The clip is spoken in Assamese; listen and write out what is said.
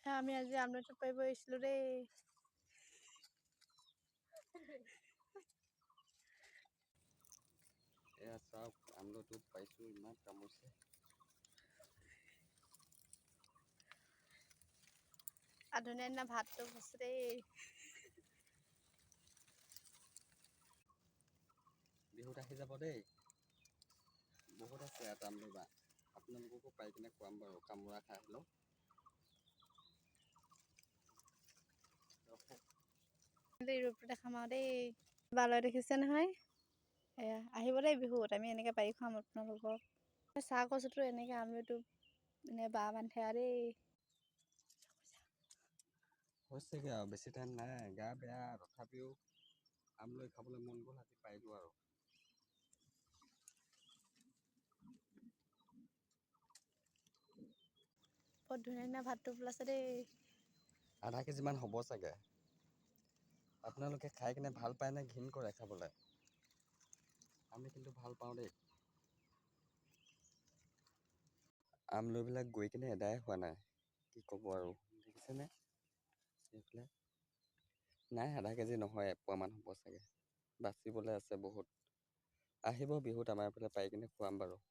আমি আজি আমলৰি টোপ পাৰিব আহিছিলোঁ দেই। এয়া চাওক আমলৰি টোপ পাইছোঁ, ইমান কামুৰিছে। আধুনিয়া দিনা ভাতটো বস্তু দেই। বিহুত আহি যাব দেই। বহুত আছে ইয়াত আমলৰি বাঁহ। আপোনালোককো পাই কিনে খুৱাম বাৰু, কামোৰা খাই হ'লেও। ৰূপটো দেখাম আৰু দেই। বালৈ দেখিছে নহয়, এয়া আহিব দেই বিহুত, আমি এনেকৈ পাৰি খুৱাম আপোনালোকক। চাহ কচুটো এনেকৈ আমলৰি টোপ এনে বাঁহ বান্ধে আৰু দেই। হৈছেগৈ আৰু বেছি টাইম নাই, গা বেয়া তথাপিও আমলৰি খাবলৈ মন গ'ল, আজি পাৰিলোঁ আৰু। বৰ ধুনীয়া ধুনীয়া ভাত টোপ ওলাইছে দেই। আধা কেজিমান হ'ব চাগে। আপোনালোকে খাই কিনে ভাল পায় নে ঘিণ কৰে খাবলৈ? আমি কিন্তু ভাল পাওঁ দেই। আমলৰিবিলাক গৈ কিনে এদাই হোৱা নাই, কি ক'ব আৰু দেখিছেনে? এইফালে নাই, আধা কেজি নহয়, এপোৱামান হ'ব চাগে। বাচিবলৈ আছে বহুত। আহিব বিহুত আমাৰ এইফালে পাই কিনে খুৱাম বাৰু।